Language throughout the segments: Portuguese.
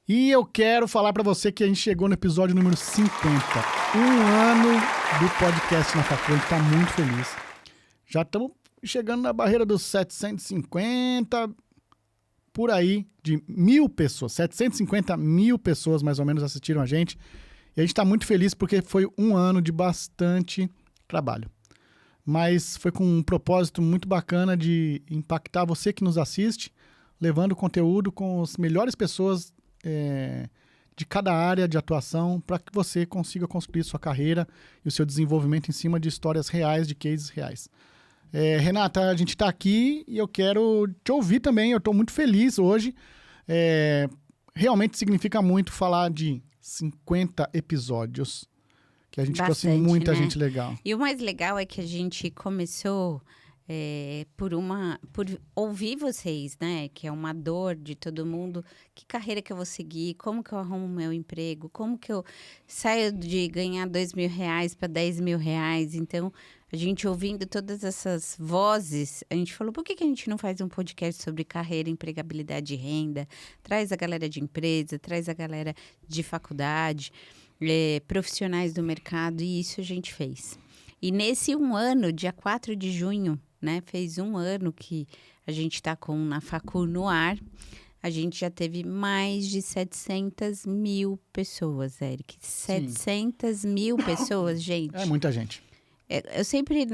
E eu quero falar pra você que a gente chegou no episódio número 50. Um ano do podcast na Facu, a gente tá muito feliz. Já estamos chegando na barreira dos 750, por aí, de 1.000 pessoas. 750 mil pessoas, mais ou menos, assistiram a gente. E a gente tá muito feliz porque foi um ano de bastante trabalho. Mas foi com um propósito muito bacana de impactar você que nos assiste, levando conteúdo com as melhores pessoas de cada área de atuação para que você consiga construir sua carreira e o seu desenvolvimento em cima de histórias reais, de cases reais. Renata, a gente está aqui e eu quero te ouvir também. Eu estou muito feliz hoje. Realmente significa muito falar de 50 episódios, que a gente trouxe muita gente legal. E o mais legal é que a gente começou por ouvir vocês, né? Que é uma dor de todo mundo. Que carreira que eu vou seguir? Como que eu arrumo meu emprego? Como que eu saio de ganhar R$2.000 para R$10.000? Então, a gente ouvindo todas essas vozes, a gente falou, por que a gente não faz um podcast sobre carreira, empregabilidade e renda? Traz a galera de empresa, traz a galera de faculdade, profissionais do mercado, e isso a gente fez. E nesse um ano, dia 4 de junho, né, fez um ano que a gente está com Na Facu no ar. A gente já teve mais de 700 mil pessoas, Eric. 700 mil pessoas, gente. É muita gente. Eu sempre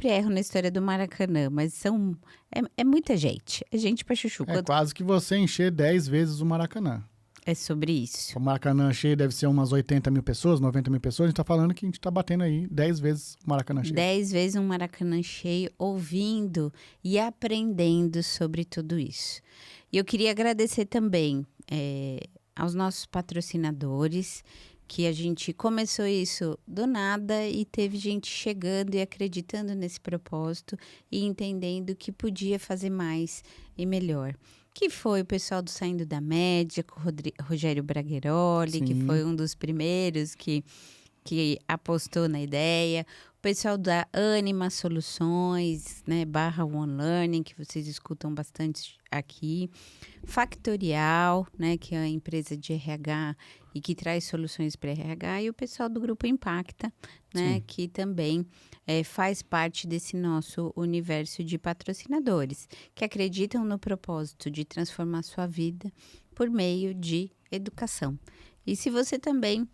erro na história do Maracanã, mas é muita gente. É gente pra chuchu. É quase que você encher 10 vezes o Maracanã. É sobre isso. O Maracanã cheio deve ser umas 80 mil pessoas, 90 mil pessoas. A gente tá falando que a gente tá batendo aí 10 vezes o Maracanã cheio. 10 vezes um Maracanã cheio, ouvindo e aprendendo sobre tudo isso. E eu queria agradecer também aos nossos patrocinadores, que a gente começou isso do nada e teve gente chegando e acreditando nesse propósito e entendendo que podia fazer mais e melhor. Que foi o pessoal do Saindo da Média, com o Rogério Bragheroli, Sim. que foi um dos primeiros que apostou na ideia. O pessoal da Anima Soluções, né, /One Learning, que vocês escutam bastante aqui. Factorial, né, que é a empresa de RH e que traz soluções para RH. E o pessoal do Grupo Impacta, né, que também faz parte desse nosso universo de patrocinadores, que acreditam no propósito de transformar sua vida por meio de educação. E se você também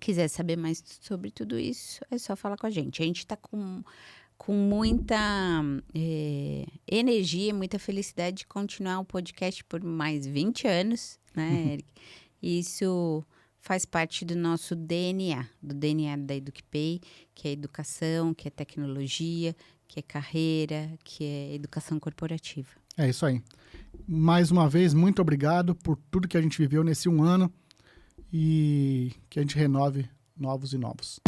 quiser saber mais sobre tudo isso, é só falar com a gente. A gente está com muita energia, muita felicidade de continuar o podcast por mais 20 anos, né, Eric? Isso faz parte do nosso DNA, do DNA da EducPay, que é educação, que é tecnologia, que é carreira, que é educação corporativa. É isso aí. Mais uma vez, muito obrigado por tudo que a gente viveu nesse um ano. E que a gente renove novos e novos.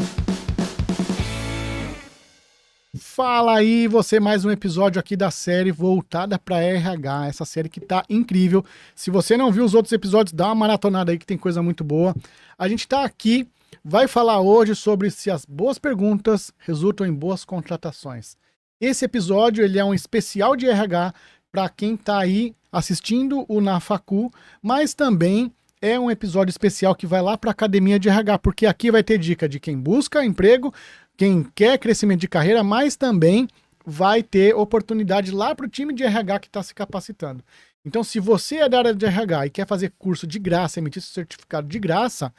Fala aí, você, mais um episódio aqui da série voltada para RH, essa série que tá incrível. Se você não viu os outros episódios, dá uma maratonada aí que tem coisa muito boa. A gente tá aqui, vai falar hoje sobre se as boas perguntas resultam em boas contratações. Esse episódio ele é um especial de RH para quem tá aí assistindo o Na Facu, mas também é um episódio especial que vai lá para a Academia de RH, porque aqui vai ter dica de quem busca emprego, quem quer crescimento de carreira, mas também vai ter oportunidade lá para o time de RH que está se capacitando. Então, se você é da área de RH e quer fazer curso de graça, emitir seu certificado de graça,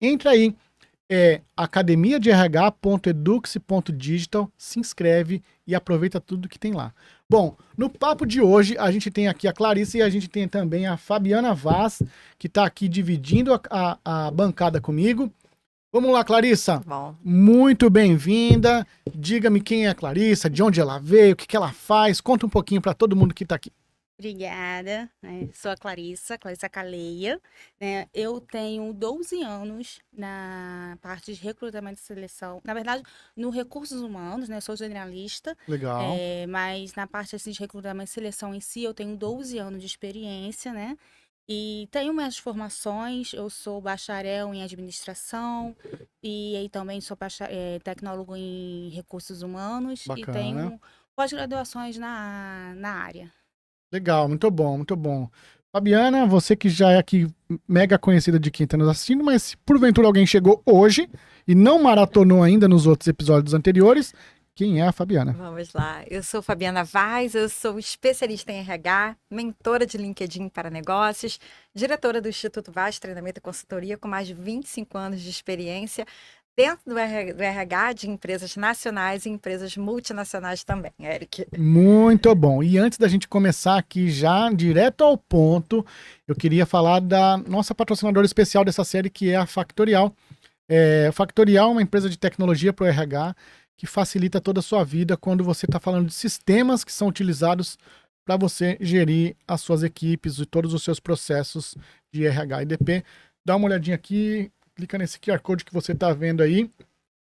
entra aí, academiaderh.edux.digital, se inscreve e aproveita tudo que tem lá. Bom, no papo de hoje, a gente tem aqui a Clarissa e a gente tem também a Fabiana Vaz, que está aqui dividindo a bancada comigo. Vamos lá, Clarissa. Bom. Muito bem-vinda. Diga-me quem é a Clarissa, de onde ela veio, o que ela faz. Conta um pouquinho para todo mundo que está aqui. Obrigada, né? Sou a Clarissa Caleia, né? Eu tenho 12 anos na parte de recrutamento e seleção, na verdade, no recursos humanos, né? Sou generalista. Legal. Mas na parte assim, de recrutamento e seleção em si, eu tenho 12 anos de experiência, né? E tenho minhas formações, eu sou bacharel em administração e aí também sou tecnólogo em recursos humanos. Bacana. E tenho pós-graduações na área. Legal, muito bom, muito bom. Fabiana, você que já é aqui mega conhecida de quem está nos assistindo, mas se porventura alguém chegou hoje e não maratonou ainda nos outros episódios anteriores, quem é a Fabiana? Vamos lá. Eu sou Fabiana Vaz, eu sou especialista em RH, mentora de LinkedIn para negócios, diretora do Instituto Vaz Treinamento e Consultoria, com mais de 25 anos de experiência dentro do RH de empresas nacionais e empresas multinacionais também, Eric. Muito bom. E antes da gente começar aqui já direto ao ponto, eu queria falar da nossa patrocinadora especial dessa série, que é a Factorial. A Factorial é uma empresa de tecnologia para o RH que facilita toda a sua vida quando você está falando de sistemas que são utilizados para você gerir as suas equipes e todos os seus processos de RH e DP. Dá uma olhadinha aqui, clica nesse QR Code que você está vendo aí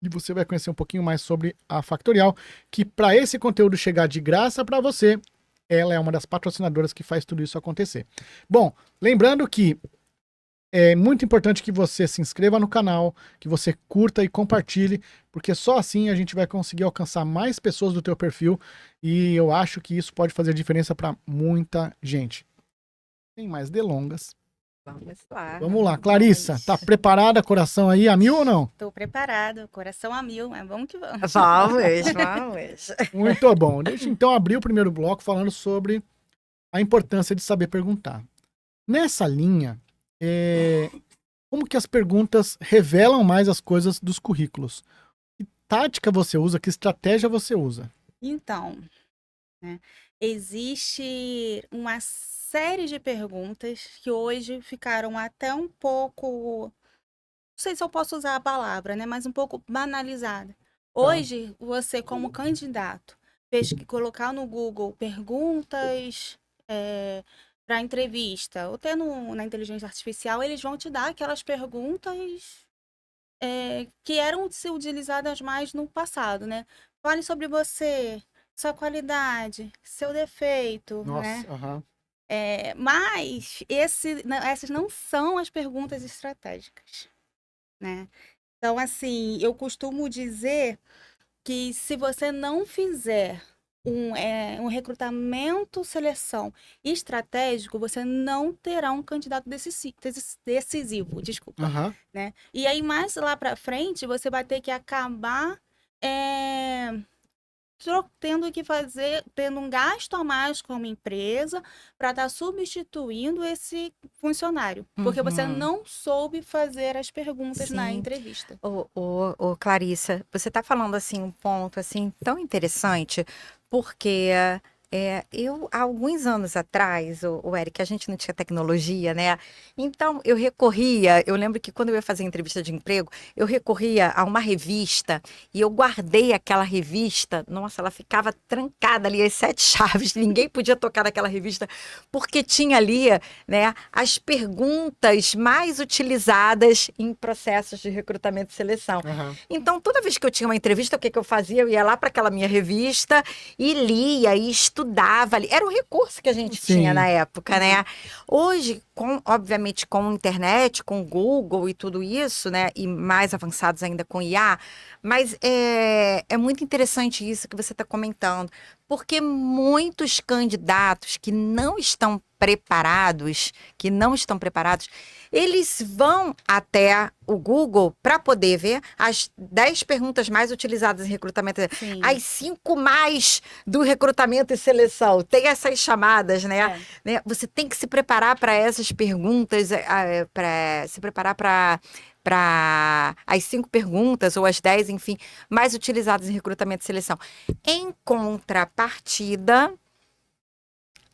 e você vai conhecer um pouquinho mais sobre a Factorial, que para esse conteúdo chegar de graça para você, ela é uma das patrocinadoras que faz tudo isso acontecer. Bom, lembrando que é muito importante que você se inscreva no canal, que você curta e compartilhe, porque só assim a gente vai conseguir alcançar mais pessoas do teu perfil e eu acho que isso pode fazer diferença para muita gente. Sem mais delongas. Vamos lá. Vamos lá, Clarissa, tá preparada, coração aí a mil ou não? Estou preparado, coração a mil, mas vamos que vamos. Vamos. Muito bom. Deixa eu então abrir o primeiro bloco falando sobre a importância de saber perguntar. Nessa linha, como que as perguntas revelam mais as coisas dos currículos? Que tática você usa? Que estratégia você usa? Então, né, existe uma série de perguntas que hoje ficaram até um pouco, não sei se eu posso usar a palavra, né, mas um pouco banalizada. Hoje, você como candidato, colocar no Google perguntas para entrevista, ou até na inteligência artificial, eles vão te dar aquelas perguntas que eram utilizadas mais no passado, né? Fale sobre você, sua qualidade, seu defeito, né? Aham. Mas essas não são as perguntas estratégicas, né? Então, assim, eu costumo dizer que se você não fizer um recrutamento, seleção estratégico, você não terá um candidato decisivo, desculpa, Aham. né? E aí, mais lá para frente, você vai ter que acabar tendo um gasto a mais como empresa para estar substituindo esse funcionário, porque você Uhum. não soube fazer as perguntas na Sim. entrevista. Ô, Clarissa, você está falando assim um ponto assim tão interessante, porque eu há alguns anos atrás, o Eric, a gente não tinha tecnologia, né? Então eu lembro que quando eu ia fazer entrevista de emprego, eu recorria a uma revista e eu guardei aquela revista. Nossa, ela ficava trancada ali as 7 chaves, ninguém podia tocar naquela revista porque tinha ali, né, as perguntas mais utilizadas em processos de recrutamento e seleção. Aham. Então, toda vez que eu tinha uma entrevista, o que eu fazia? Eu ia lá para aquela minha revista e lia e estudava ali. Era o recurso que a gente Sim. tinha na época, né? Hoje, obviamente, com a internet, com o Google e tudo isso, né? E mais avançados ainda com IA, mas é muito interessante isso que você está comentando, porque muitos candidatos que não estão preparados, eles vão até o Google para poder ver as 10 perguntas mais utilizadas em recrutamento, Sim. as 5 mais do recrutamento e seleção. Tem essas chamadas, né? Você tem que se preparar para essas perguntas, para se preparar para as 5 perguntas ou as 10, enfim, mais utilizadas em recrutamento e seleção. Em contrapartida,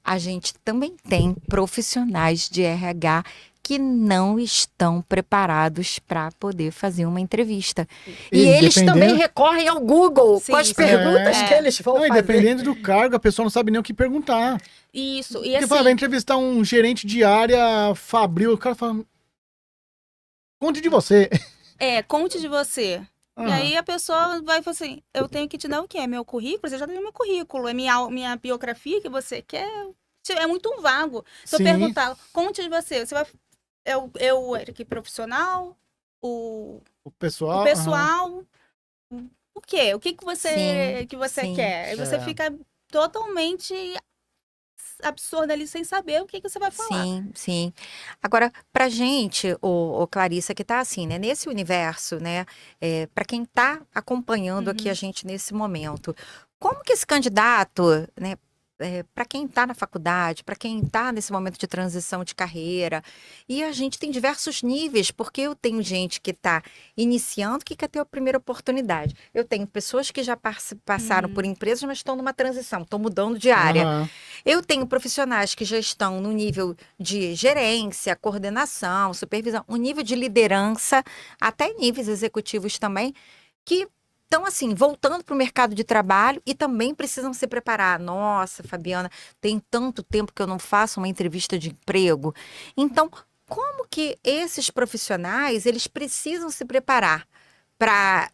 a gente também tem profissionais de RH que não estão preparados para poder fazer uma entrevista. E eles também recorrem ao Google com as perguntas que eles vão fazer. E dependendo do cargo, a pessoa não sabe nem o que perguntar. Isso. E Porque assim, vai entrevistar um gerente de área fabril, o cara fala, conte de você. conte de você. E aí a pessoa vai falar assim, eu tenho que te dar o quê? Meu currículo? Você já tem meu currículo. É minha biografia que você quer? É muito vago. Se eu perguntar, conte de você, você vai... Eu Eric, profissional, o pessoal. O quê? O que você Sim. quer? Aí você fica totalmente absurda ali sem saber o que você vai falar. Sim, sim. Agora, pra gente, o Clarissa, que tá assim, né, nesse universo, né, para quem tá acompanhando aqui a gente nesse momento, como que esse candidato, né, para quem está na faculdade, para quem está nesse momento de transição de carreira, e a gente tem diversos níveis, porque eu tenho gente que está iniciando, que quer ter a primeira oportunidade. Eu tenho pessoas que já passaram por empresas, mas estão numa transição, estão mudando de área. Aham. Eu tenho profissionais que já estão no nível de gerência, coordenação, supervisão, um nível de liderança, até níveis executivos também, que estão, assim, voltando para o mercado de trabalho e também precisam se preparar. Nossa, Fabiana, tem tanto tempo que eu não faço uma entrevista de emprego. Então, como que esses profissionais, eles precisam se preparar para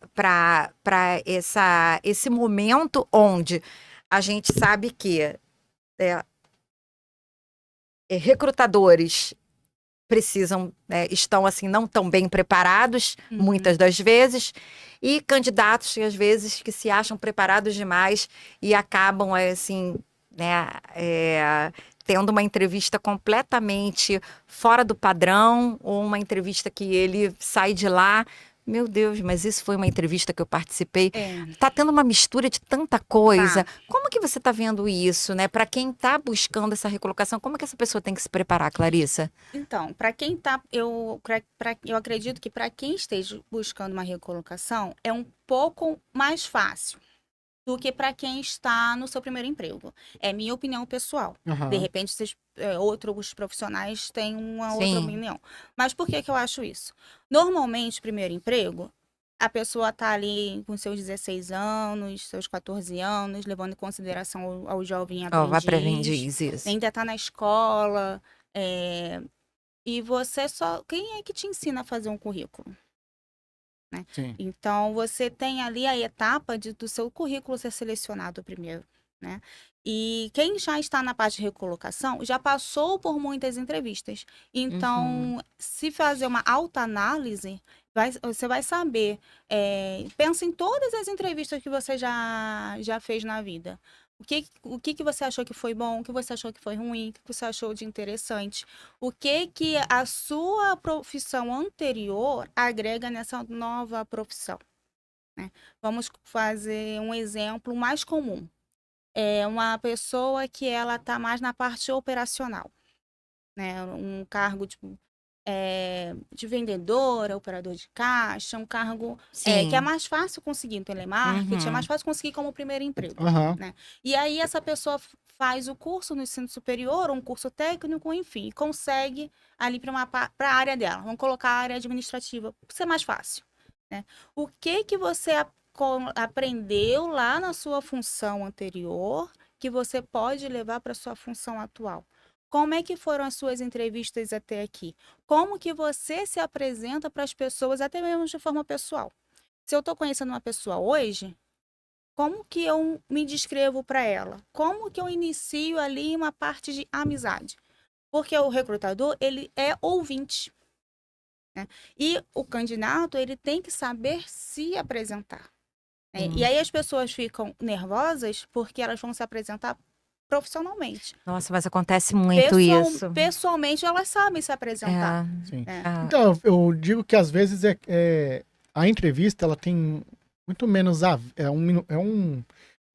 esse momento onde a gente sabe que recrutadores estão assim, não tão bem preparados, muitas das vezes, e candidatos que às vezes que se acham preparados demais e acabam assim, né, tendo uma entrevista completamente fora do padrão, ou uma entrevista que ele sai de lá. Meu Deus, mas isso foi uma entrevista que eu participei. Tá tendo uma mistura de tanta coisa. Tá. Como que você tá vendo isso, né? Para quem tá buscando essa recolocação, como que essa pessoa tem que se preparar, Clarissa? Então, para quem tá, eu acredito que para quem esteja buscando uma recolocação é um pouco mais fácil do que para quem está no seu primeiro emprego. É minha opinião pessoal. Aham. De repente, outros profissionais têm uma outra Sim. opinião. Mas por que eu acho isso? Normalmente, primeiro emprego, a pessoa está ali com seus 16 anos, seus 14 anos, levando em consideração ao jovem Ó, vai para aprendiz, isso. ainda está na escola, e você só... Quem é que te ensina a fazer um currículo? Né? Sim. Então, você tem ali a etapa do seu currículo ser selecionado primeiro, né? E quem já está na parte de recolocação já passou por muitas entrevistas. Então, se fazer uma autoanálise, você vai saber. Pensa em todas as entrevistas que você já fez na vida. O que você achou que foi bom, o que você achou que foi ruim, o que você achou de interessante. O que a sua profissão anterior agrega nessa nova profissão, né? Vamos fazer um exemplo mais comum. É uma pessoa que ela está mais na parte operacional, né? Um cargo de vendedora, operador de caixa, um cargo Sim. que é mais fácil conseguir no telemarketing, é mais fácil conseguir como primeiro emprego. Aham. Né? E aí essa pessoa faz o curso no ensino superior, ou um curso técnico, enfim, e consegue ali para a área dela. Vamos colocar a área administrativa, por ser mais fácil. Né? O que você aprendeu lá na sua função anterior que você pode levar para a sua função atual? Como é que foram as suas entrevistas até aqui? Como que você se apresenta para as pessoas, até mesmo de forma pessoal? Se eu estou conhecendo uma pessoa hoje, como que eu me descrevo para ela? Como que eu inicio ali uma parte de amizade? Porque o recrutador, ele é ouvinte, né? E o candidato, ele tem que saber se apresentar. Né? E aí as pessoas ficam nervosas porque elas vão se apresentar profissionalmente. Nossa, mas acontece muito isso. Pessoalmente, elas sabem se apresentar. Sim. É. Então, eu digo que às vezes a entrevista ela tem muito menos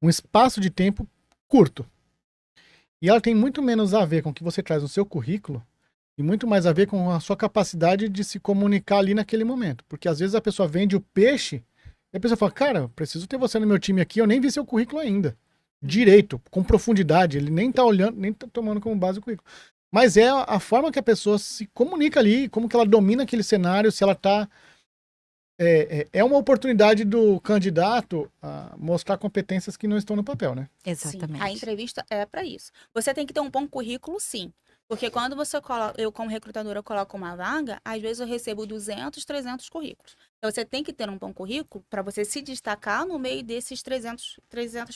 um espaço de tempo curto. E ela tem muito menos a ver com o que você traz no seu currículo e muito mais a ver com a sua capacidade de se comunicar ali naquele momento. Porque às vezes a pessoa vende o peixe e a pessoa fala, cara, eu preciso ter você no meu time aqui, eu nem vi seu currículo ainda. Direito, com profundidade, ele nem tá olhando, nem tá tomando como base o currículo. Mas é a forma que a pessoa se comunica ali, como que ela domina aquele cenário, se ela tá... É uma oportunidade do candidato a mostrar competências que não estão no papel, né? Exatamente. Sim, a entrevista é para isso. Você tem que ter um bom currículo, sim. Porque quando você coloca, eu como recrutadora coloco uma vaga, às vezes eu recebo 200, 300 currículos. Então você tem que ter um bom currículo para você se destacar no meio desses 300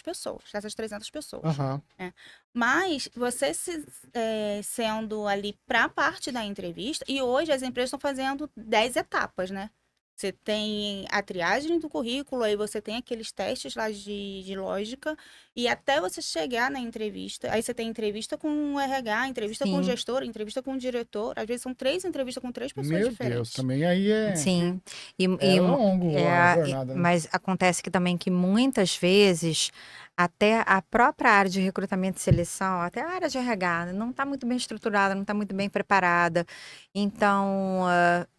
pessoas, dessas 300 pessoas. Aham. Mas você sendo ali para a parte da entrevista, e hoje as empresas estão fazendo 10 etapas, né? Você tem a triagem do currículo, aí você tem aqueles testes lá de lógica, e até você chegar na entrevista, aí você tem entrevista com o RH, entrevista com o Sim. gestor, entrevista com o diretor, às vezes são 3 entrevistas com 3 pessoas Meu diferentes. Deus, também aí Sim. é longo a jornada, né? Mas acontece que também que muitas vezes até a própria área de recrutamento e seleção, até a área de RH, não está muito bem estruturada, não está muito bem preparada. Então,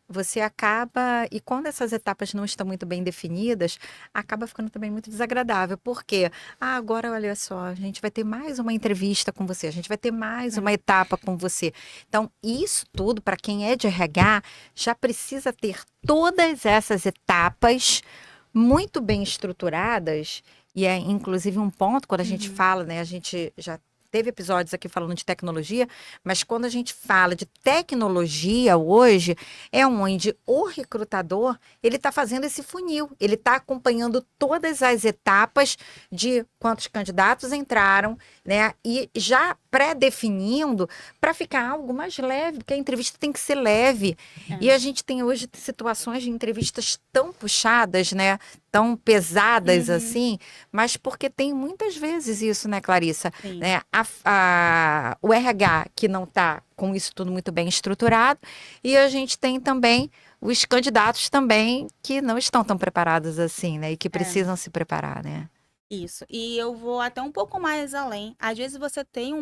você acaba, e quando essas etapas não estão muito bem definidas, acaba ficando também muito desagradável. Por quê? Agora, olha só, a gente vai ter mais uma entrevista com você, a gente vai ter mais uma etapa com você. Então, isso tudo, para quem é de RH, já precisa ter todas essas etapas muito bem estruturadas, e é inclusive um ponto quando a gente fala, né? A gente já teve episódios aqui falando de tecnologia, mas quando a gente fala de tecnologia hoje, é onde o recrutador, ele está fazendo esse funil, ele está acompanhando todas as etapas de quantos candidatos entraram, né? E já pré-definindo para ficar algo mais leve, porque a entrevista tem que ser leve. E a gente tem hoje situações de entrevistas tão puxadas, né? Tão pesadas assim, mas porque tem muitas vezes isso, né, Clarissa? Sim. Né? O RH que não está com isso tudo muito bem estruturado, e a gente tem também os candidatos também que não estão tão preparados assim, né? E que precisam se preparar, né? Isso. E eu vou até um pouco mais além. Às vezes você tem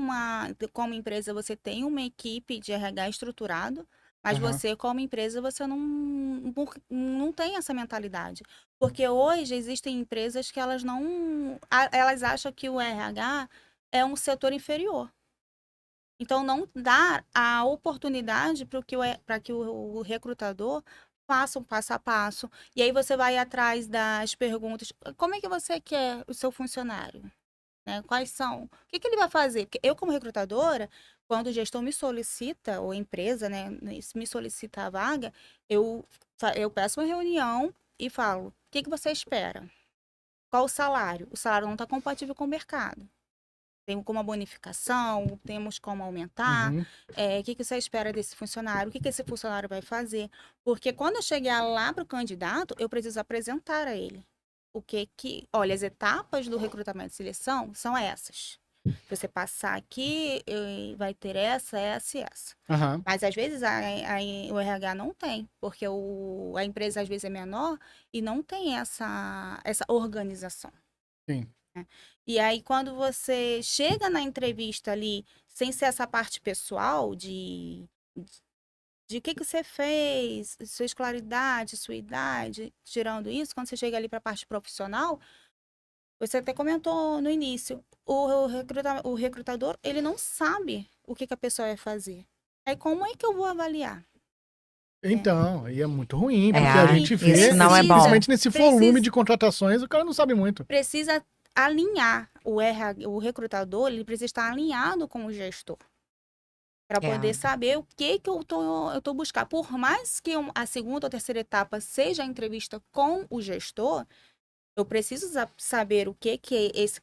como empresa, você tem uma equipe de RH estruturado, mas Aham. você, como empresa, você não tem essa mentalidade. Porque hoje existem empresas que elas não. Elas acham que o RH é um setor inferior. Então, não dá a oportunidade para que o recrutador faça um passo a passo. E aí você vai atrás das perguntas. Como é que você quer o seu funcionário? Né? Quais são? O que ele vai fazer? Porque eu, como recrutadora, quando o gestor me solicita, ou a empresa, né, me solicita a vaga, eu peço uma reunião e falo: o que você espera? Qual o salário? O salário não está compatível com o mercado. Temos como a bonificação, temos como aumentar. Uhum. O que você espera desse funcionário? O que esse funcionário vai fazer? Porque quando eu chegar lá para o candidato, eu preciso apresentar a ele olha, as etapas do recrutamento e seleção são essas. Se você passar aqui, vai ter essa e essa. Aham. Mas às vezes o RH não tem, porque a empresa às vezes é menor e não tem essa organização. Sim. E aí, quando você chega na entrevista ali, sem ser essa parte pessoal de o que você fez, sua escolaridade, sua idade, tirando isso, quando você chega ali para a parte profissional, você até comentou no início, o recrutador, ele não sabe o que a pessoa vai fazer. Aí, como é que eu vou avaliar? Então, aí é muito ruim, porque É, a gente vê, isso não é bom. principalmente nesse volume Precisa- de contratações, o cara não sabe muito. Precisa alinhar o recrutador, ele precisa estar alinhado com o gestor. Para poder saber o que eu tô buscando. Por mais que a segunda ou terceira etapa seja a entrevista com o gestor, eu preciso saber o que esse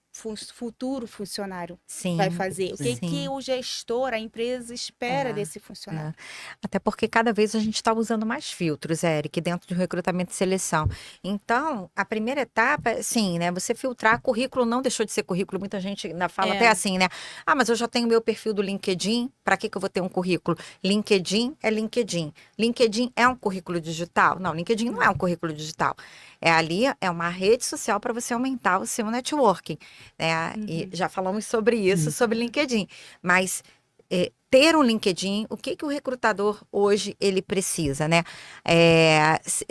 futuro funcionário Sim. vai fazer. O Sim. que o gestor, a empresa espera É, desse funcionário. Até porque cada vez a gente está usando mais filtros, Eric, dentro de recrutamento e seleção. Então, a primeira etapa, sim, né? Você filtrar currículo não deixou de ser currículo. Muita gente ainda fala até assim, né? Ah, mas eu já tenho meu perfil do LinkedIn, para que eu vou ter um currículo? LinkedIn é LinkedIn. LinkedIn é um currículo digital? Não, LinkedIn não é um currículo digital. É uma rede social para você aumentar o seu networking, né? E já falamos sobre isso, sobre LinkedIn. Mas ter um LinkedIn, o que o recrutador hoje ele precisa, né?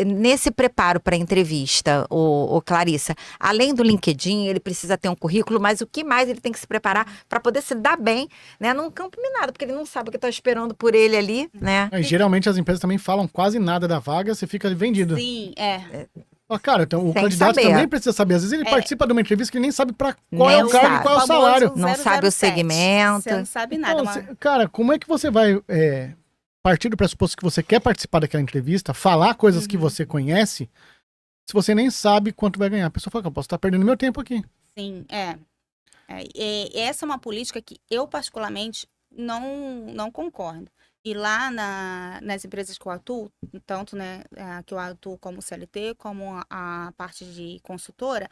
Nesse preparo para a entrevista, o Clarissa, além do LinkedIn, ele precisa ter um currículo, mas o que mais ele tem que se preparar para poder se dar bem, né, num campo minado, porque ele não sabe o que está esperando por ele ali, né? Aí, geralmente as empresas também falam quase nada da vaga, você fica vendido. Sim, Ah, cara, então o Tem que candidato saber. também precisa saber. Às vezes ele participa de uma entrevista que ele nem sabe pra qual é Nem o cargo e sabe. qual é o famoso salário. Não sabe o 007. segmento. Você não sabe nada. Então, cara, como é que você vai partir do pressuposto que você quer participar daquela entrevista, falar coisas que você conhece, se você nem sabe quanto vai ganhar? A pessoa fala que eu posso estar perdendo meu tempo aqui. Sim, essa é uma política que eu, particularmente, não concordo. E lá nas empresas que eu atuo, tanto, né, que eu atuo como CLT, como a parte de consultora,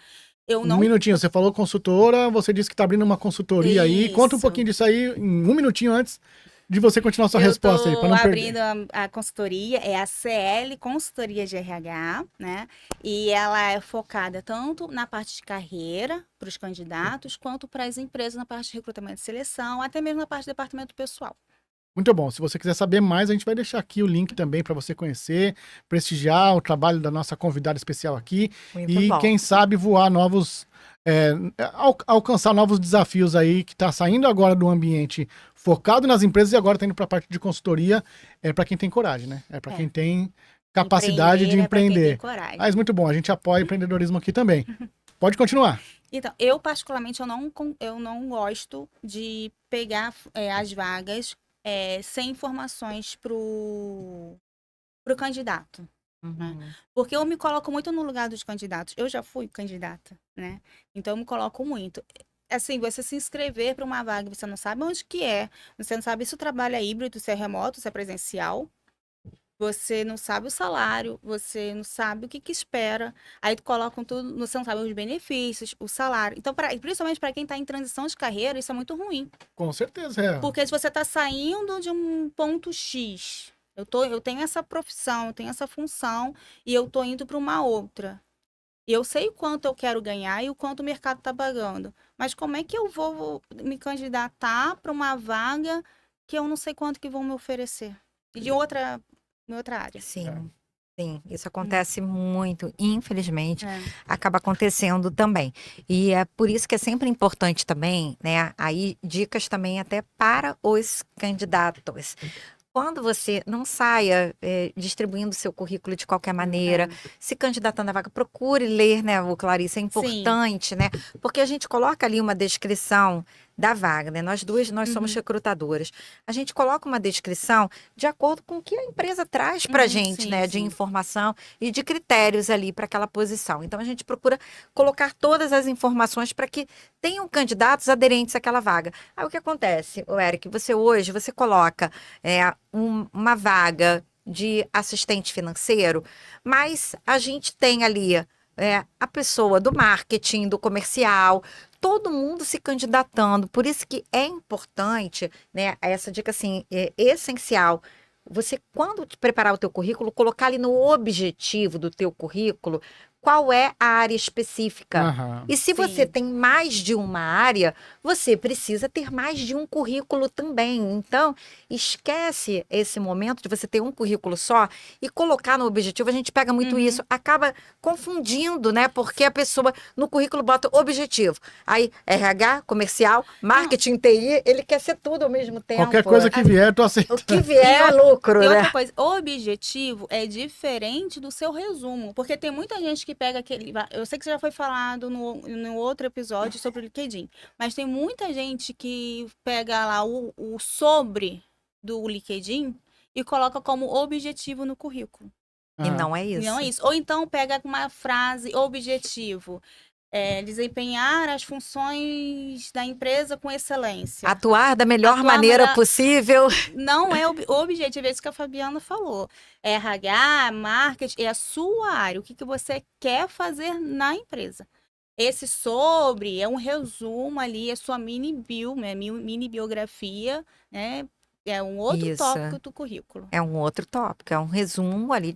eu Um não... minutinho, você falou consultora, você disse que está abrindo uma consultoria aí. Conta um Isso. pouquinho disso aí em um minutinho antes de você continuar sua Eu resposta aí, para estou não abrindo perder. a consultoria, é a CL Consultoria de RH, né? E ela é focada tanto na parte de carreira para os candidatos, quanto para as empresas na parte de recrutamento e seleção, até mesmo na parte de departamento pessoal. Muito bom. Se você quiser saber mais, a gente vai deixar aqui o link também para você conhecer, prestigiar o trabalho da nossa convidada especial aqui Muito e, bom. quem sabe, voar novos, alcançar novos desafios aí que está saindo agora do ambiente focado nas empresas e agora está indo para a parte de consultoria. É para quem tem coragem, né? É para quem tem capacidade de Empreender é para quem tem empreender. coragem. Mas muito bom, a gente apoia empreendedorismo aqui também. Pode continuar. Então, eu particularmente, eu não gosto de pegar as vagas sem informações pro candidato. Uhum. Porque eu me coloco muito no lugar dos candidatos. Eu já fui candidata, né? Então eu me coloco muito. Assim, você se inscrever para uma vaga, você não sabe onde que é, você não sabe se o trabalho é híbrido, se é remoto, se é presencial. Você não sabe o salário, você não sabe o que espera. Aí colocam tudo, você não sabe os benefícios, o salário. Então, principalmente para quem está em transição de carreira, isso é muito ruim. Com certeza, é. Porque se você está saindo de um ponto X, eu tenho essa profissão, eu tenho essa função e eu tô indo para uma outra. E eu sei o quanto eu quero ganhar e o quanto o mercado está pagando. Mas como é que eu vou me candidatar para uma vaga que eu não sei quanto que vão me oferecer? E de outra área. Sim. Sim, isso acontece muito, infelizmente, É. acaba acontecendo também. E é por isso que é sempre importante também, né? Aí dicas também até para os candidatos. Quando você não saia distribuindo seu currículo de qualquer maneira, se candidatando à vaga, procure ler, né, o Clarice, é importante, né? Porque a gente coloca ali uma descrição da vaga, né? Nós duas, nós somos recrutadoras. A gente coloca uma descrição de acordo com o que a empresa traz para a gente, Sim, né? De sim. informação e de critérios ali para aquela posição. Então, a gente procura colocar todas as informações para que tenham candidatos aderentes àquela vaga. Aí, o que acontece, Eric? Hoje, você coloca uma vaga de assistente financeiro, mas a gente tem ali a pessoa do marketing, do comercial, todo mundo se candidatando. Por isso que é importante, né? Essa dica assim, é essencial. Você, quando preparar o teu currículo, colocar ali no objetivo do teu currículo qual é a área específica. Aham. E se você Sim. tem mais de uma área, você precisa ter mais de um currículo também. Então, esquece esse momento de você ter um currículo só e colocar no objetivo. A gente pega muito isso, acaba confundindo, né? Porque a pessoa no currículo bota objetivo. Aí, RH, comercial, marketing, TI, ele quer ser tudo ao mesmo tempo. Qualquer coisa que vier, tu aceita. O que vier é lucro, E né? outra coisa, o objetivo é diferente do seu resumo. Porque tem muita gente que pega aquele. Eu sei que você já foi falado no outro episódio sobre o LinkedIn. Mas tem muita gente que pega lá o sobre do LinkedIn e coloca como objetivo no currículo. E não é E isso. não é isso. Ou então pega uma frase objetivo. Desempenhar as funções da empresa com excelência. Atuar da melhor Atuar maneira melhor- possível. Não é o objetivo, é isso que a Fabiana falou. É RH, marketing, é a sua área, o que você quer fazer na empresa. Esse sobre é um resumo ali, é sua mini bio, né, mini biografia, né? É um outro Isso. tópico do currículo. É um outro tópico, é um resumo ali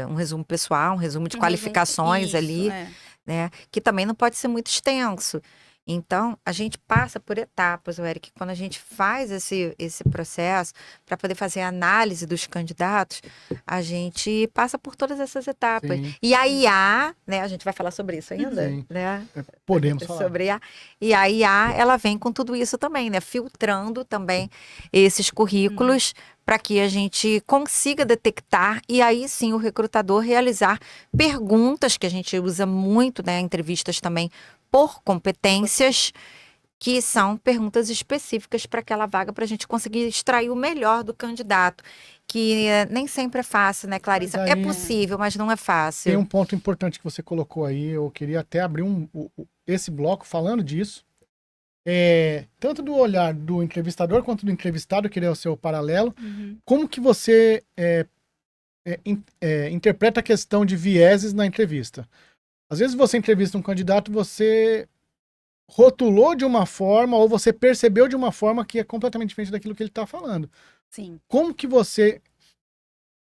um resumo pessoal, um resumo de Um qualificações resumo- ali, isso, né? Que também não pode ser muito extenso. Então, a gente passa por etapas, Eric, quando a gente faz esse processo para poder fazer a análise dos candidatos, a gente passa por todas essas etapas. Sim. E a IA, né? A gente vai falar sobre isso ainda, Sim. né? Podemos falar. Sobre a... E a IA, ela vem com tudo isso também, né? Filtrando também esses currículos para que a gente consiga detectar e aí sim o recrutador realizar perguntas que a gente usa muito, né? Entrevistas também por competências, que são perguntas específicas para aquela vaga, para a gente conseguir extrair o melhor do candidato, que nem sempre é fácil, né, Clarissa? Mas É aí- possível, mas não é Tem fácil. um ponto importante que você colocou aí. Eu queria até abrir esse bloco falando disso. tanto do olhar do entrevistador quanto do entrevistado, que é o seu paralelo, Uhum. como que você interpreta a questão de vieses na entrevista? Às vezes você entrevista um candidato, você rotulou de uma forma ou você percebeu de uma forma que é completamente diferente daquilo que ele está falando. Sim. Como que você...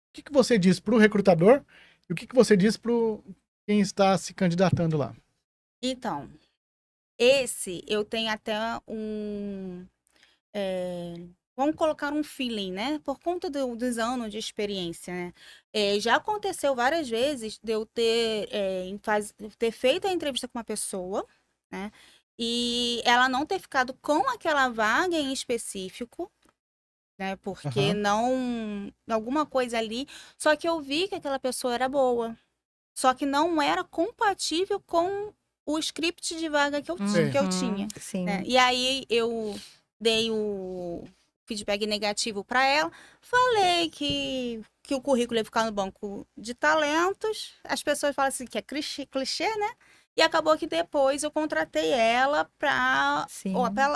O que que você diz para o recrutador e o que que você diz para quem está se candidatando lá? Então, esse eu tenho até um... vamos colocar um feeling, né? Por conta dos anos de experiência, né? Já aconteceu várias vezes de eu ter feito a entrevista com uma pessoa, né? E ela não ter ficado com aquela vaga em específico, né? Porque Aham. não... Alguma coisa ali. Só que eu vi que aquela pessoa era boa. Só que não era compatível com o script de vaga que Sei. eu tinha. Sim. Né? E aí eu dei o feedback negativo para ela, falei que o currículo ia ficar no banco de talentos. As pessoas falam assim que é clichê, né? E acabou que depois eu contratei ela Sim.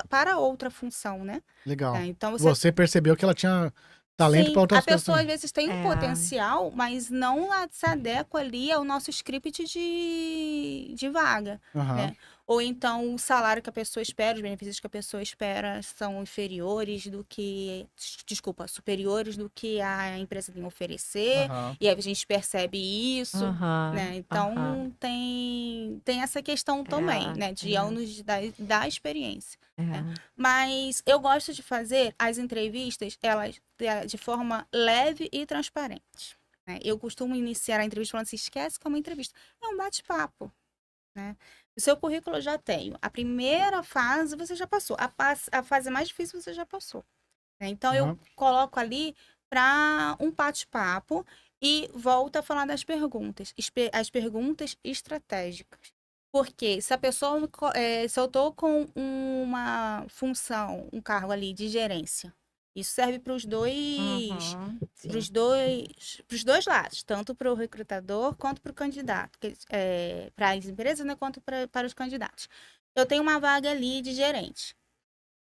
para outra função, né? Legal. Então Você percebeu que ela tinha talento Sim, para a outras coisas pessoa às também. vezes tem um potencial, mas não se adequa ali ao nosso script de vaga, Aham. né? Ou então o salário que a pessoa espera, os benefícios que a pessoa espera são inferiores do que, desculpa, superiores do que a empresa tem a oferecer, Aham. e aí a gente percebe isso, Aham, né? aham. Então tem essa questão também, né? De anos da experiência. Mas eu gosto de fazer as entrevistas, elas de forma leve e transparente. Né? Eu costumo iniciar a entrevista falando assim, esquece que é uma entrevista. É um bate-papo. Né? O seu currículo eu já tenho. A primeira fase você já passou. A fase mais difícil você já passou. Né? Então eu Aham. coloco ali para um bate-papo e volto a falar das perguntas. As perguntas estratégicas. Porque se a pessoa, se eu estou com uma função, um cargo ali de gerência, isso serve para os dois, Sim. pros dois lados, tanto para o recrutador quanto para o candidato, para as empresas, né, quanto para os candidatos. Eu tenho uma vaga ali de gerente.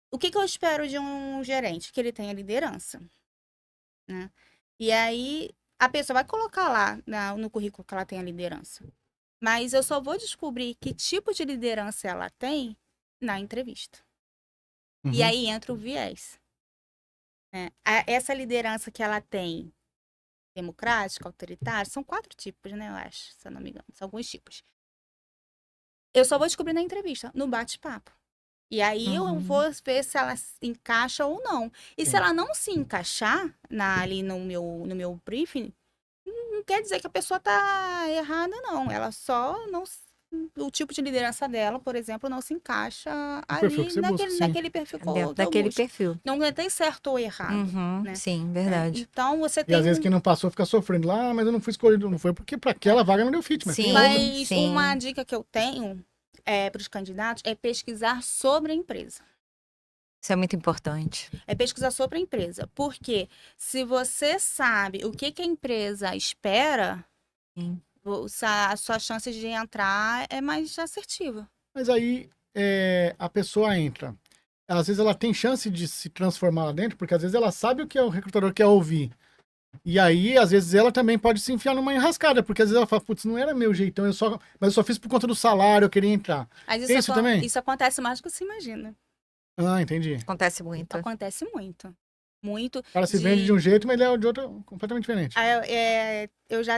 O que eu espero de um gerente? Que ele tenha liderança, né? E aí a pessoa vai colocar lá no currículo que ela tem a liderança. Mas eu só vou descobrir que tipo de liderança ela tem na entrevista. E Uhum. aí entra o viés. Né? Essa liderança que ela tem, democrática, autoritária, são 4 tipos, né? Eu acho, se eu não me engano. São alguns tipos. Eu só vou descobrir na entrevista, no bate-papo. E aí eu vou ver se ela se encaixa ou não. E se Sim. ela não se encaixar ali no meu briefing, não quer dizer que a pessoa tá errada, não. Ela só não. O tipo de liderança dela, por exemplo, não se encaixa O perfil que ali você busca, sim. naquele perfil Dentro que eu daquele busco. perfil. Não tem certo ou errado, né? Sim, verdade. Então você E às vezes tem. quem não passou fica sofrendo lá, mas eu não fui escolhido, não foi porque para aquela vaga não deu fit, mas tem Sim. outra. Mas Sim. uma dica que eu tenho para os candidatos é pesquisar sobre a empresa. Isso é muito importante. É pesquisar sobre a empresa. Porque se você sabe o que a empresa espera, Sim. a sua chance de entrar é mais assertiva. Mas aí a pessoa entra. Às vezes ela tem chance de se transformar lá dentro, porque às vezes ela sabe o que o recrutador quer ouvir. E aí, às vezes, ela também pode se enfiar numa enrascada, porque às vezes ela fala, putz, não era meu jeitão, mas eu só fiz por conta do salário, eu queria entrar. Mas Tem isso também? isso acontece mais do que você imagina. Ah, entendi. Acontece muito. Acontece muito. Muito. O cara se vende de um jeito, mas ele é de outro completamente diferente. Eu já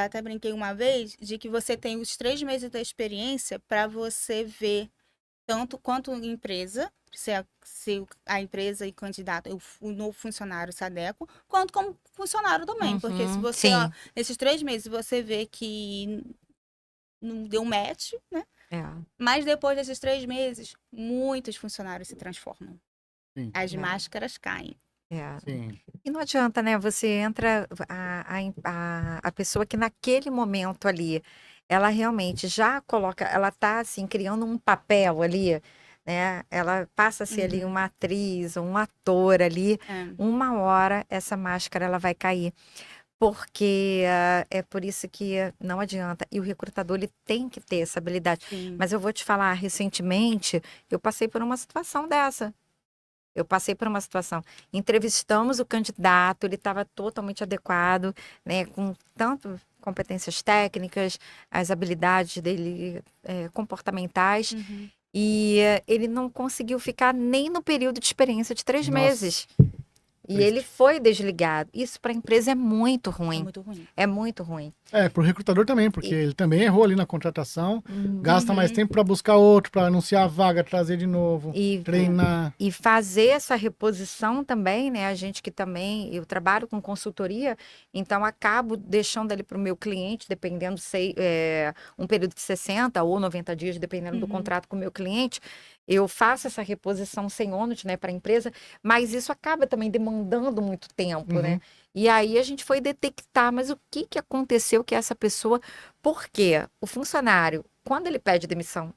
até brinquei uma vez de que você tem os 3 meses da experiência para você ver tanto quanto empresa, se a empresa e candidato, o novo funcionário se adequa, quanto como funcionário também. Porque se você, Sim. nesses 3 meses, você vê que não deu match, né? Mas depois desses 3 meses, muitos funcionários se transformam. Sim. As máscaras caem. Sim. E não adianta, né? Você entra, a pessoa que naquele momento ali, ela realmente já coloca, ela tá assim, criando um papel ali, né? Ela passa a ser ali uma atriz, um ator ali. Uma hora essa máscara ela vai cair. Porque é por isso que não adianta. E o recrutador, ele tem que ter essa habilidade. Sim. Mas eu vou te falar, recentemente, eu passei por uma situação dessa. Eu passei por uma situação. Entrevistamos o candidato, ele estava totalmente adequado, né, com tanto competências técnicas, as habilidades dele comportamentais, Uhum. e ele não conseguiu ficar nem no período de experiência de 3 Nossa, meses. E triste. ele foi desligado. Isso para a empresa é muito É ruim. muito ruim. É muito ruim. Pro recrutador também, porque ele também errou ali na contratação, Uhum. gasta mais tempo para buscar outro, para anunciar a vaga, trazer de novo, E treinar. E fazer essa reposição também, né? A gente que também, eu trabalho com consultoria, então acabo deixando ali para o meu cliente, dependendo, sei, um período de 60 ou 90 dias, dependendo do Uhum. contrato com o meu cliente, eu faço essa reposição sem ônus, né, para a empresa, mas isso acaba também demandando muito tempo, né? Uhum. E aí a gente foi detectar, mas o que que aconteceu que essa pessoa, por quê? O funcionário, quando ele pede demissão,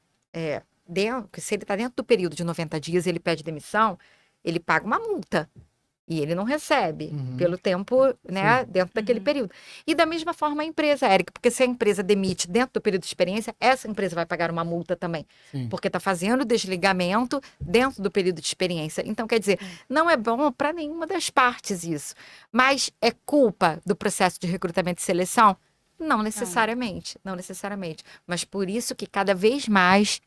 se ele está dentro do período de 90 dias e ele pede demissão, ele paga uma multa. E ele não recebe Uhum. pelo tempo, né, dentro daquele Uhum. período. E da mesma forma a empresa, Érica, porque se a empresa demite dentro do período de experiência, essa empresa vai pagar uma multa também. Sim. Porque está fazendo o desligamento dentro do período de experiência. Então, quer dizer, não é bom para nenhuma das partes isso. Mas é culpa do processo de recrutamento e seleção? Não necessariamente, não necessariamente. Mas por isso que cada vez mais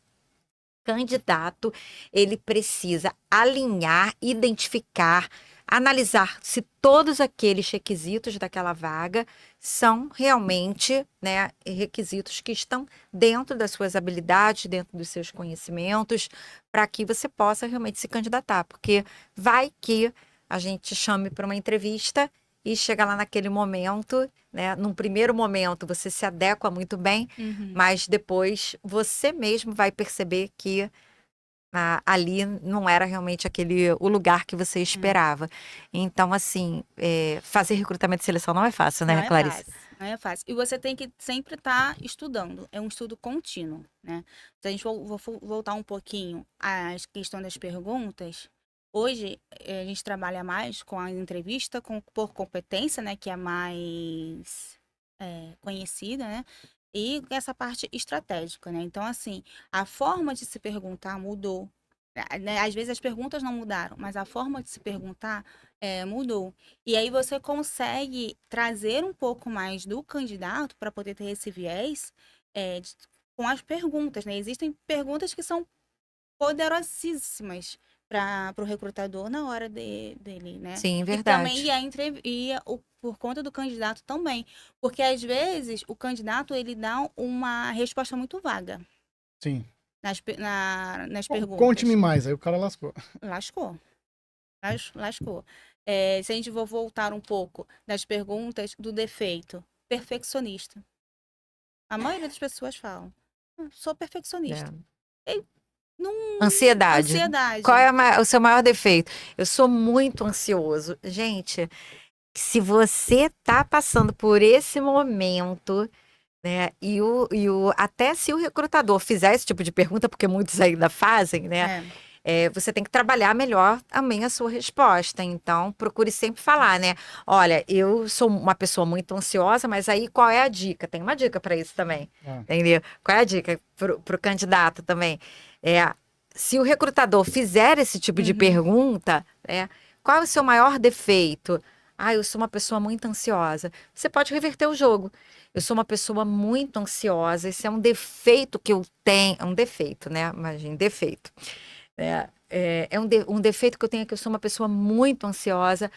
candidato, ele precisa alinhar, identificar, analisar se todos aqueles requisitos daquela vaga são realmente, né, requisitos que estão dentro das suas habilidades, dentro dos seus conhecimentos, para que você possa realmente se candidatar, porque vai que a gente chame para uma entrevista e chega lá naquele momento, né, num primeiro momento você se adequa muito bem, Uhum. mas depois você mesmo vai perceber que ali não era realmente o lugar que você esperava. Então, assim, fazer recrutamento e seleção não é fácil, né, Não é Clarice? fácil, não é fácil. E você tem que sempre estar estudando. É um estudo contínuo, né? Se a gente vou voltar um pouquinho à questão das perguntas, hoje a gente trabalha mais com a entrevista por competência, né? Que é mais conhecida, né? E essa parte estratégica, né? Então, assim, a forma de se perguntar mudou. Né? Às vezes as perguntas não mudaram, mas a forma de se perguntar mudou. E aí você consegue trazer um pouco mais do candidato para poder ter esse viés com as perguntas, né? Existem perguntas que são poderosíssimas para o recrutador na hora dele, né? Sim, E também verdade. por conta do candidato também, porque às vezes o candidato ele dá uma resposta muito vaga Sim. nas perguntas. Conte-me mais, aí o cara lascou. Lascou. Lascou. Se a gente for voltar um pouco das perguntas do defeito, perfeccionista. A maioria das pessoas falam, sou perfeccionista. Ansiedade. Ansiedade. Qual é o seu maior defeito? Eu sou muito ansioso. Gente, se você tá passando por esse momento, né, até se o recrutador fizer esse tipo de pergunta, porque muitos ainda fazem, né? Você tem que trabalhar melhor também a sua resposta. Então, procure sempre falar, né? Olha, eu sou uma pessoa muito ansiosa, mas aí qual é a dica? Tem uma dica para isso também. Entendeu? Qual é a dica pro candidato também? Se o recrutador fizer esse tipo de pergunta, né? Qual é o seu maior defeito? Eu sou uma pessoa muito ansiosa. Você pode reverter o jogo. Eu sou uma pessoa muito ansiosa. Esse é um defeito que eu tenho. É um defeito, né? Imagina, defeito. Um defeito que eu tenho é que eu sou uma pessoa muito ansiosa,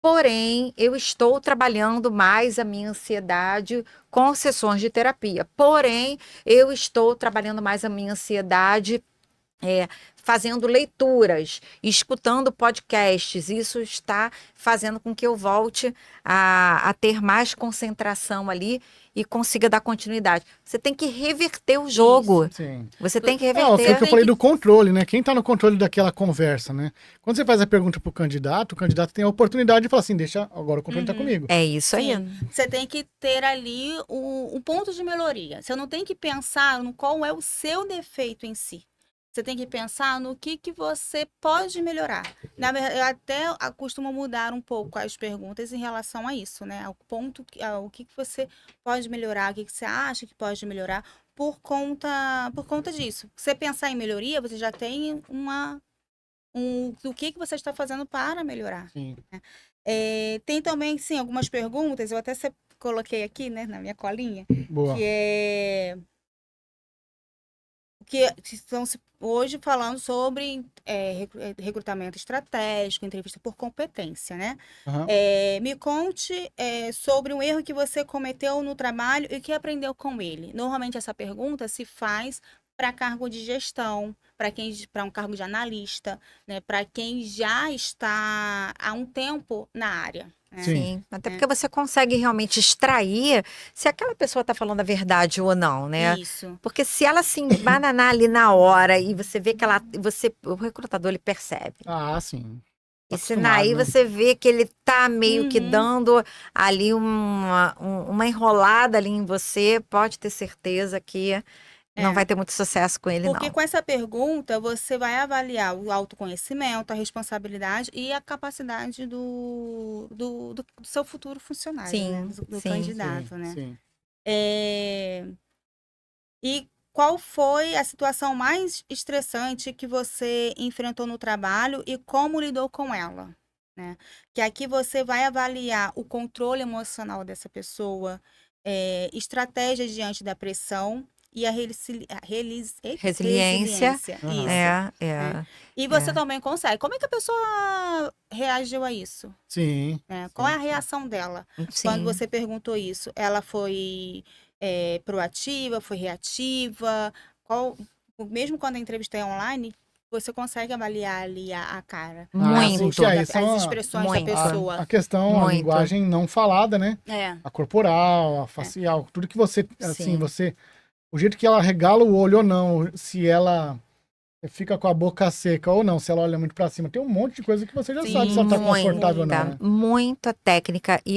porém, eu estou trabalhando mais a minha ansiedade com sessões de terapia. Porém, eu estou trabalhando mais a minha ansiedade fazendo leituras, escutando podcasts. Isso está fazendo com que eu volte a ter mais concentração ali e consiga dar continuidade. Você tem que reverter o jogo. Sim. Você tem que É reverter. o que eu falei do controle, né? Quem tá no controle daquela conversa, né? Quando você faz a pergunta pro candidato, o candidato tem a oportunidade de falar assim, deixa, agora o controle tá comigo. É isso aí. Sim. Você tem que ter ali um ponto de melhoria. Você não tem que pensar no qual é o seu defeito em si. Você tem que pensar no que você pode melhorar. Na verdade, eu até costumo mudar um pouco as perguntas em relação a isso, né? Ao ponto, ao que você pode melhorar, o que você acha que pode melhorar por conta disso. Você pensar em melhoria, você já tem do que você está fazendo para melhorar. Sim. Tem também, sim, algumas perguntas, eu até coloquei aqui, né, na minha colinha, Boa. que estão hoje falando sobre recrutamento estratégico, entrevista por competência, né? Aham. Me conte sobre um erro que você cometeu no trabalho e que aprendeu com ele. Normalmente essa pergunta se faz para cargo de gestão, para um cargo de analista, né? Para quem já está há um tempo na área. Né? Sim. Até porque você consegue realmente extrair se aquela pessoa está falando a verdade ou não, né? Isso. Porque se ela se embananar ali na hora e você vê que o recrutador ele percebe. Ah, sim. Tá E se aí acostumado, né? você vê que ele tá meio que Uhum. dando ali uma enrolada ali em você, pode ter certeza que não vai ter muito sucesso com ele, Porque não. com essa pergunta você vai avaliar o autoconhecimento, a responsabilidade e a capacidade do seu futuro funcionário, né? Sim, Do sim. candidato, Sim, né? sim. E qual foi a situação mais estressante que você enfrentou no trabalho e como lidou com ela? Né? Que aqui você vai avaliar o controle emocional dessa pessoa, estratégias diante da pressão e a Resiliência. resiliência. Aham. Isso. É. E você também consegue. Como é que a pessoa reagiu a isso? Sim. Né? Sim, Qual é a sim. reação dela? Quando Sim. você perguntou isso, ela foi proativa, foi reativa? Mesmo quando a entrevista é online, você consegue avaliar ali a cara, Ah, sim, que Muito. aí são as expressões da Muito. pessoa. a questão, a Muito. linguagem não falada, né? É, A corporal, a facial, tudo que você, assim, Sim. o jeito que ela regala o olho ou não, se ela fica com a boca seca ou não, se ela olha muito pra cima, tem um monte de coisa que você já Sim, sabe se ela tá confortável ou não, Muita, né? muita técnica. E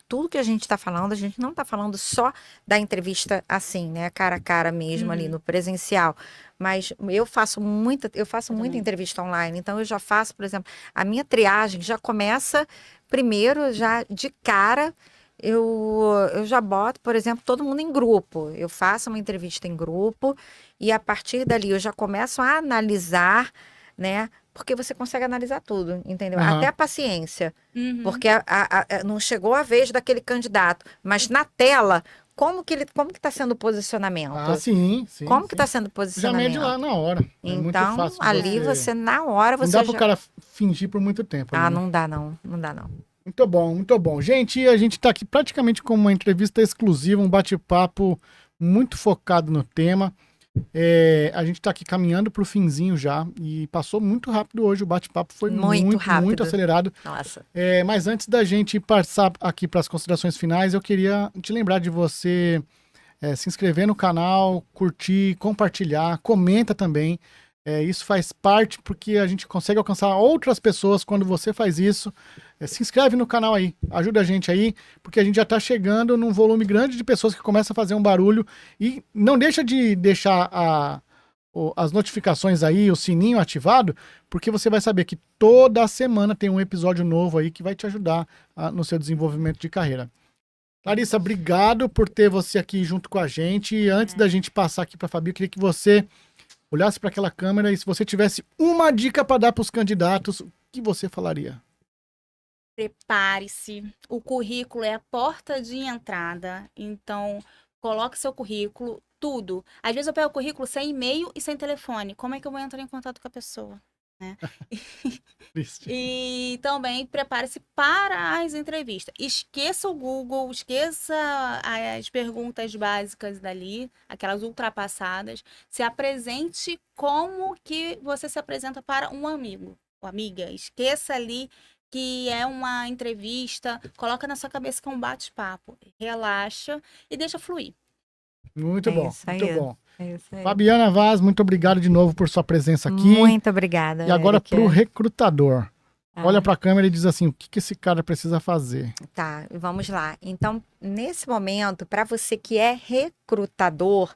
tudo que a gente está falando, a gente não está falando só da entrevista assim, né? Cara a cara mesmo ali Uhum. no presencial. Mas eu faço muita também. entrevista online. Então eu já faço, por exemplo, a minha triagem já começa primeiro, já de cara. Eu já boto, por exemplo, todo mundo em grupo. Eu faço uma entrevista em grupo e a partir dali eu já começo a analisar, né? Porque você consegue analisar tudo, entendeu? Aham. Até a paciência. Uhum. Porque não chegou a vez daquele candidato. Mas na tela, como que está sendo o posicionamento? Ah, sim, sim. Como que sim. está sendo o Já mede posicionamento? lá na hora. É muito Então, fácil de ali você, na hora, Não você dá pro já. cara fingir por muito tempo. Ah, ali, né? não dá não. Não dá não. Muito bom, muito bom. Gente, a gente tá aqui praticamente com uma entrevista exclusiva, um bate-papo muito focado no tema. A gente tá aqui caminhando pro finzinho já e passou muito rápido hoje. O bate-papo foi Muito rápido. muito acelerado. Nossa. Mas antes da gente passar aqui para as considerações finais, eu queria te lembrar de você se inscrever no canal, curtir, compartilhar, comenta também. Isso faz parte porque a gente consegue alcançar outras pessoas quando você faz isso. Se inscreve no canal aí, ajuda a gente aí, porque a gente já está chegando num volume grande de pessoas que começam a fazer um barulho. E não deixa de deixar as notificações aí, o sininho ativado, porque você vai saber que toda semana tem um episódio novo aí que vai te ajudar no seu desenvolvimento de carreira. Larissa, obrigado por ter você aqui junto com a gente. E antes da gente passar aqui para a Fabi, eu queria que você olhasse para aquela câmera e se você tivesse uma dica para dar para os candidatos, o que você falaria? Prepare-se. O currículo é a porta de entrada. Então, coloque seu currículo, tudo. Às vezes eu pego o currículo sem e-mail e sem telefone. Como é que eu vou entrar em contato com a pessoa? Né? Triste. E também prepare-se para as entrevistas. Esqueça o Google, esqueça as perguntas básicas dali, aquelas ultrapassadas. Se apresente como que você se apresenta para um amigo ou amiga. Esqueça ali que é uma entrevista, coloca na sua cabeça que é um bate-papo. Relaxa e deixa fluir. Muito bom, isso aí. muito bom. É isso aí. Fabiana Vaz, muito obrigado de novo por sua presença aqui. Muito obrigada. E agora Eric. pro recrutador. Ah. Olha para a câmera e diz assim, o que esse cara precisa fazer? Tá, vamos lá. Então, nesse momento, para você que é recrutador,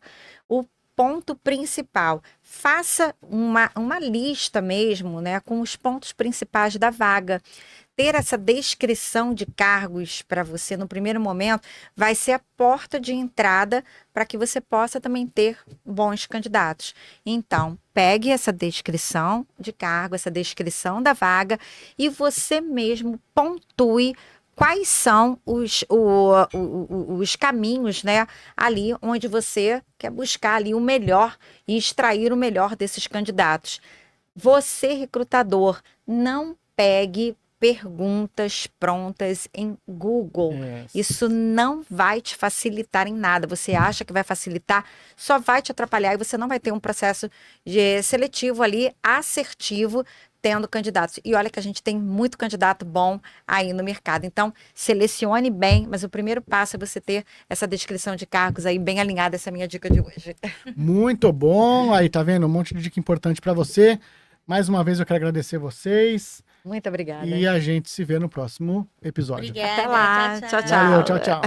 o ponto principal. Faça uma lista mesmo, né, com os pontos principais da vaga. Ter essa descrição de cargos para você no primeiro momento vai ser a porta de entrada para que você possa também ter bons candidatos. Então, pegue essa descrição de cargo, essa descrição da vaga e você mesmo pontue quais são os caminhos, né, ali onde você quer buscar ali o melhor e extrair o melhor desses candidatos. Você, recrutador, não pegue perguntas prontas em Google. Isso não vai te facilitar em nada. Você acha que vai facilitar, só vai te atrapalhar e você não vai ter um processo seletivo ali, assertivo, tendo candidatos. E olha que a gente tem muito candidato bom aí no mercado. Então, selecione bem, mas o primeiro passo é você ter essa descrição de cargos aí bem alinhada, essa é a minha dica de hoje. Muito bom. Aí, tá vendo? Um monte de dica importante para você. Mais uma vez, eu quero agradecer vocês. Muito obrigada. E a gente se vê no próximo episódio. Obrigada. Até lá. Tchau, tchau. Valeu, tchau, tchau.